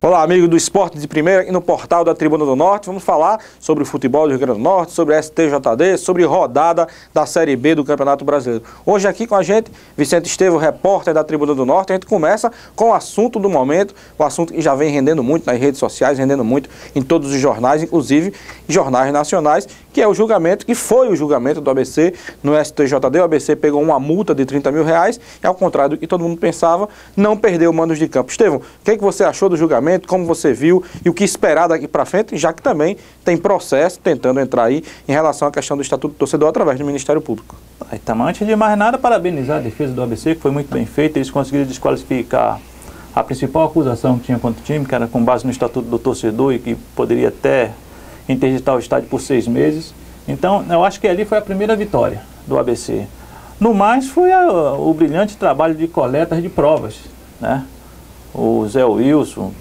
Olá, amigo do Esporte de Primeira e no portal da Tribuna do Norte. Vamos falar sobre o futebol do Rio Grande do Norte, sobre a STJD, sobre rodada da Série B do Campeonato Brasileiro. Hoje aqui com a gente, Vicente Estevão, repórter da Tribuna do Norte. A gente começa com o assunto do momento, o assunto que já vem rendendo muito nas redes sociais, rendendo muito em todos os jornais, inclusive jornais nacionais, que é o julgamento, que foi o julgamento do ABC no STJD. O ABC pegou uma multa de R$30 mil e, ao contrário do que todo mundo pensava, não perdeu mandos de campo. Estevão, o que você achou do julgamento? Como você viu e o que esperar daqui para frente, já que também tem processo tentando entrar aí em relação à questão do Estatuto do Torcedor através do Ministério Público. Então, antes de mais nada, parabenizar a defesa do ABC, que foi muito bem feita. Eles conseguiram desqualificar a principal acusação que tinha contra o time, que era com base no Estatuto do Torcedor e que poderia até interditar o estádio por 6 meses. Então, eu acho que ali foi a primeira vitória do ABC. No mais, foi o brilhante trabalho de coletas de provas, né? O Zé Wilson,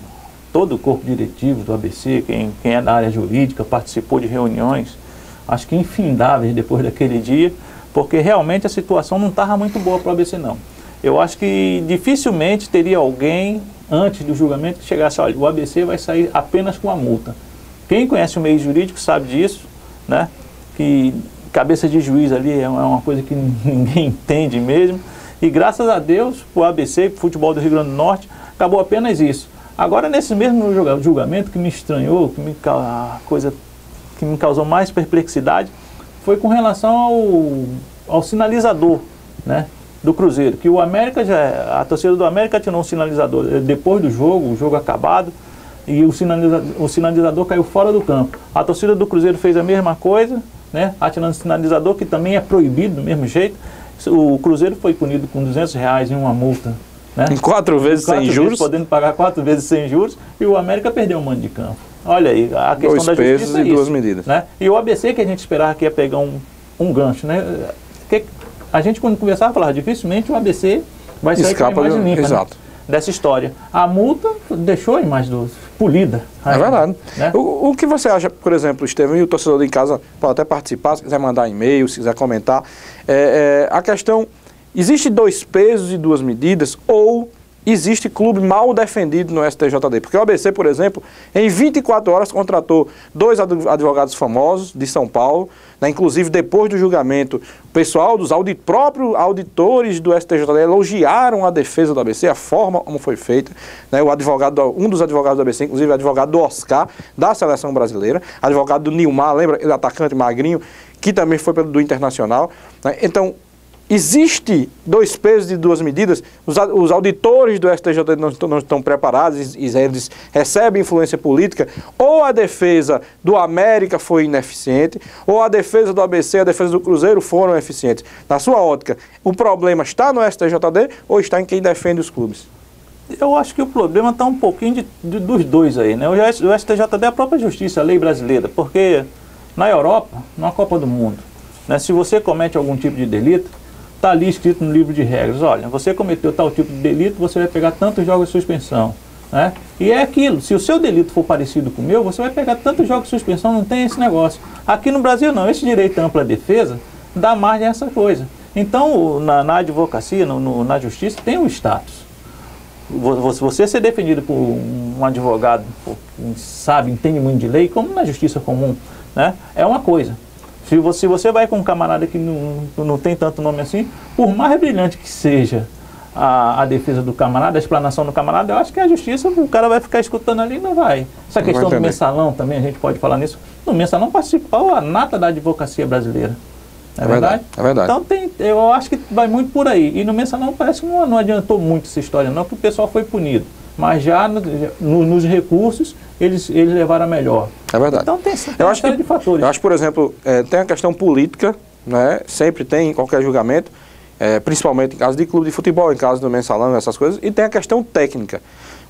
todo o corpo diretivo do ABC, quem é da área jurídica, participou de reuniões, acho que infindáveis depois daquele dia, porque realmente a situação não estava muito boa para o ABC, não. Eu acho que dificilmente teria alguém, antes do julgamento, que chegasse, olha, o ABC vai sair apenas com a multa. Quem conhece o meio jurídico sabe disso, né? Que cabeça de juiz ali é uma coisa que ninguém entende mesmo. E graças a Deus, o ABC, o futebol do Rio Grande do Norte, acabou apenas isso. Agora, nesse mesmo julgamento que me estranhou, a coisa que me causou mais perplexidade, foi com relação ao sinalizador, né, do Cruzeiro, que a torcida do América tirou um sinalizador depois do jogo, o jogo acabado, e o sinalizador caiu fora do campo. A torcida do Cruzeiro fez a mesma coisa, né, atirando o sinalizador, que também é proibido do mesmo jeito. O Cruzeiro foi punido com R$200 em uma multa, né? Em 4 vezes sem juros. Podendo pagar 4 vezes sem juros, e o América perdeu um mando de campo. Olha aí, a questão dois da justiça pesos e duas medidas, né? E o ABC, que a gente esperava que ia pegar um gancho, né? Que a gente, quando conversava, falava, dificilmente o ABC vai sair com a imagem limpa, exato, né, dessa história. A multa deixou a imagem polida. É verdade. Né? O que você acha, por exemplo, Estevão, e o torcedor em casa pode até participar, se quiser mandar e-mail, se quiser comentar, a questão, existe 2 pesos e 2 medidas, ou existe clube mal defendido no STJD? Porque o ABC, por exemplo, em 24 horas contratou 2 advogados famosos de São Paulo, né? Inclusive depois do julgamento, o pessoal dos próprios auditores do STJD elogiaram a defesa do ABC, a forma como foi feita, né? Um dos advogados do ABC, inclusive advogado do Oscar, da Seleção Brasileira, advogado do Nilmar, lembra? Ele atacante magrinho, que também foi do Internacional, né? Então, existe 2 pesos e 2 medidas, os auditores do STJD não estão preparados, eles recebem influência política, ou a defesa do América foi ineficiente, ou a defesa do ABC, a defesa do Cruzeiro foram eficientes. Na sua ótica, o problema está no STJD ou está em quem defende os clubes? Eu acho que o problema está um pouquinho dos dois aí, né? O STJD é a própria justiça, a lei brasileira, porque na Europa, na Copa do Mundo, né, se você comete algum tipo de delito, está ali escrito no livro de regras, olha, você cometeu tal tipo de delito, você vai pegar tantos jogos de suspensão, né? E é aquilo, se o seu delito for parecido com o meu, você vai pegar tantos jogos de suspensão, não tem esse negócio. Aqui no Brasil não, esse direito à ampla defesa dá margem a essa coisa. Então, na advocacia, na justiça, tem um status. Você ser defendido por um advogado que sabe, entende muito de lei, como na justiça comum, né? É uma coisa. Se você vai com um camarada que não tem tanto nome assim, por mais brilhante que seja a defesa do camarada, a explanação do camarada, eu acho que a justiça, o cara vai ficar escutando ali e não vai. Essa questão do mensalão também, a gente pode falar nisso. No mensalão participou a nata da advocacia brasileira. É verdade? É verdade. Então eu acho que vai muito por aí. E no mensalão parece que não adiantou muito essa história, não, que o pessoal foi punido. Mas já nos recursos, eles levaram a melhor. É verdade. Então tem uma série de fatores. Eu acho, por exemplo, tem a questão política, né? Sempre tem em qualquer julgamento, principalmente em caso de clube de futebol, em caso do mensalão, essas coisas, e tem a questão técnica.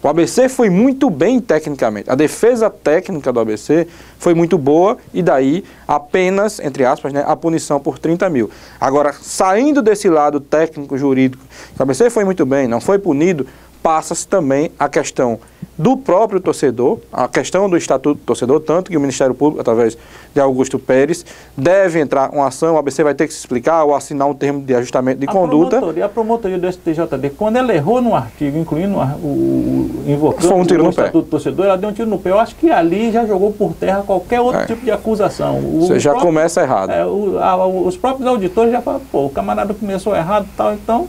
O ABC foi muito bem tecnicamente, a defesa técnica do ABC foi muito boa e daí apenas, entre aspas, né, a punição por 30 mil. Agora, saindo desse lado técnico, jurídico, o ABC foi muito bem, não foi punido, passa-se também a questão do próprio torcedor, a questão do Estatuto do Torcedor, tanto que o Ministério Público, através de Augusto Pérez, deve entrar uma ação, o ABC vai ter que se explicar ou assinar um termo de ajustamento de conduta. A promotoria do STJD, quando ela errou no artigo, incluindo invocando um tiro o no pé. Estatuto do Torcedor, ela deu um tiro no pé. Eu acho que ali já jogou por terra qualquer outro tipo de acusação. Você já começa errado. Os próprios auditores já falam, pô, o camarada começou errado e tal, então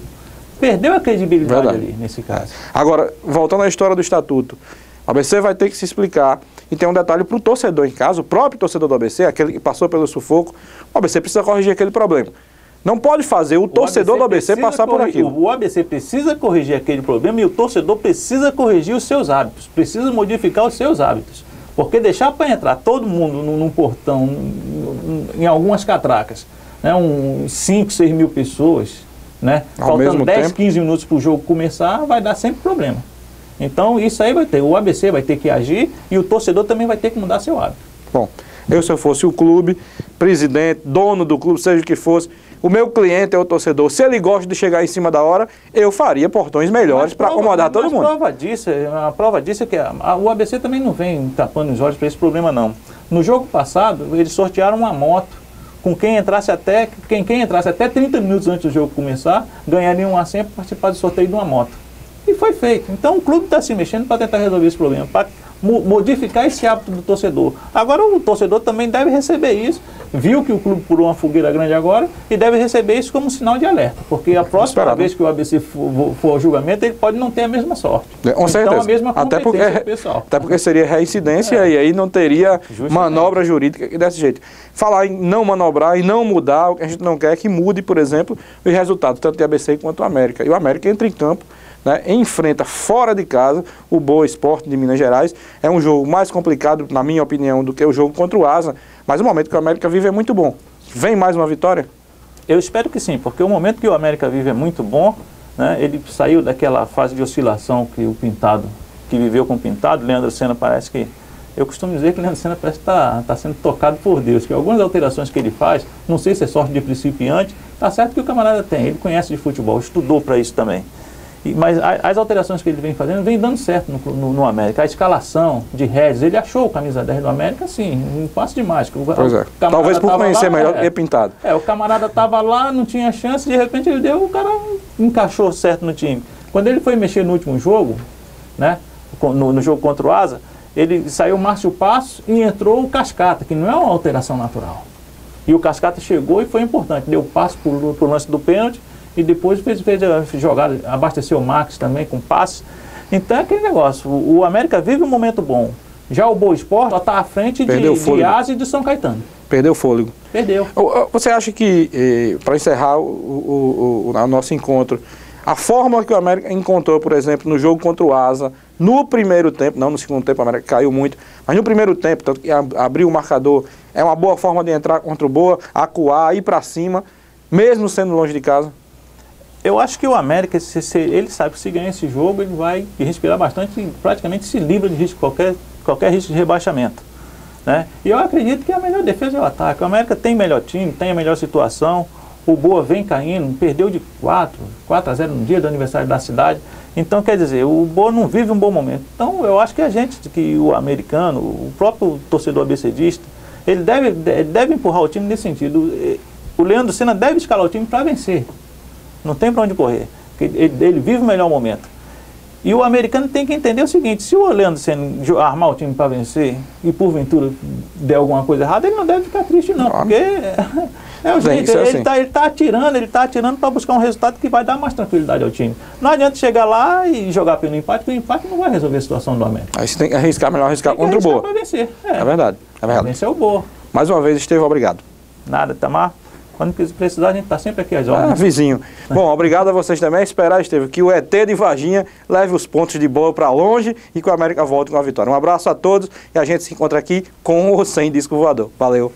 perdeu a credibilidade ali, nesse caso. Agora, voltando à história do Estatuto, o ABC vai ter que se explicar, e tem um detalhe para o torcedor em casa, o próprio torcedor do ABC, aquele que passou pelo sufoco, o ABC precisa corrigir aquele problema. Não pode fazer o torcedor do ABC passar por aquilo. O ABC precisa corrigir aquele problema e o torcedor precisa corrigir os seus hábitos, precisa modificar os seus hábitos. Porque deixar para entrar todo mundo num portão, em algumas catracas, né, 5, 6 mil pessoas, né, faltando 10, 15 minutos para o jogo começar, vai dar sempre problema. Então isso aí vai ter, o ABC vai ter que agir e o torcedor também vai ter que mudar seu hábito. Bom, se eu fosse o clube, presidente, dono do clube, seja o que fosse, o meu cliente é o torcedor, se ele gosta de chegar em cima da hora, eu faria portões melhores para acomodar todo mundo. A prova disso é que o ABC também não vem tapando os olhos para esse problema não. No jogo passado, eles sortearam uma moto, com quem entrasse até 30 minutos antes do jogo começar, ganharia uma senha para participar do sorteio de uma moto. E foi feito. Então o clube está se mexendo para tentar resolver esse problema, para modificar esse hábito do torcedor. Agora o torcedor também deve receber isso, viu que o clube pulou uma fogueira grande agora e deve receber isso como um sinal de alerta, porque a próxima vez que o ABC for ao julgamento, ele pode não ter a mesma sorte. Com certeza. Então a mesma competência pessoal. Até porque seria reincidência e aí não teria manobra jurídica desse jeito. Falar em não manobrar e não mudar, o que a gente não quer é que mude, por exemplo, os resultados, tanto de ABC quanto o América. E o América entra em campo, né, enfrenta fora de casa o Boa Esporte de Minas Gerais. É um jogo mais complicado, na minha opinião, do que o jogo contra o Asa, mas o momento que o América vive é muito bom. Vem mais uma vitória? Eu espero que sim, porque o momento que o América vive é muito bom, né, ele saiu daquela fase de oscilação que o Pintado, que viveu com o Pintado. Leandro Senna parece que, eu costumo dizer que o Leandro Senna parece que está sendo tocado por Deus, que algumas alterações que ele faz, não sei se é sorte de principiante, está certo que o camarada tem, ele conhece de futebol, estudou para isso também. Mas as alterações que ele vem fazendo vem dando certo no América. A escalação de Regis, ele achou o camisa 10 do América, sim, um passo de mágica. Pois é. Talvez por conhecer melhor que Pintado. O camarada estava lá, não tinha chance, de repente ele deu, o cara encaixou certo no time. Quando ele foi mexer no último jogo, né, no jogo contra o Asa, ele saiu o Márcio Passos e entrou o Cascata, que não é uma alteração natural. E o Cascata chegou e foi importante, deu passo para o lance do pênalti, e depois fez a jogada, abasteceu o Max também com passes. Então é aquele negócio, o América vive um momento bom. Já o Boa Esporte está à frente de Asa e de São Caetano. Perdeu o fôlego. Perdeu. Você acha que, para encerrar o nosso encontro, a fórmula que o América encontrou, por exemplo, no jogo contra o Asa, no primeiro tempo, não no segundo tempo, o América caiu muito, mas no primeiro tempo, tanto que abriu o marcador, é uma boa forma de entrar contra o Boa, acuar, ir para cima, mesmo sendo longe de casa? Eu acho que o América, ele sabe que se ganhar esse jogo, ele vai respirar bastante e praticamente se livra de risco, qualquer risco de rebaixamento, né? E eu acredito que a melhor defesa é o ataque. O América tem melhor time, tem a melhor situação, o Boa vem caindo, perdeu de 4-0 no dia do aniversário da cidade. Então, quer dizer, o Boa não vive um bom momento. Então, eu acho que a gente, que o americano, o próprio torcedor ABCdista, ele deve empurrar o time nesse sentido. O Leandro Senna deve escalar o time para vencer. Não tem para onde correr. Ele vive o melhor momento. E o americano tem que entender o seguinte: se o Leandro Senna armar o time para vencer e porventura der alguma coisa errada, ele não deve ficar triste não, porque é o jeito, ele está atirando para buscar um resultado que vai dar mais tranquilidade ao time. Não adianta chegar lá e jogar pelo empate, porque o empate não vai resolver a situação do América. Aí você tem que arriscar, melhor arriscar contra o Boa. Para vencer. É verdade. Vencer o Boa. Mais uma vez, Estevão, obrigado. Nada, Tamar. Quando precisar, a gente está sempre aqui às ordens. Vizinho. Bom, obrigado a vocês também. Esperar, Estevão, que o ET de Varginha leve os pontos de Boa para longe e que o América volte com a vitória. Um abraço a todos e a gente se encontra aqui com ou sem disco voador. Valeu.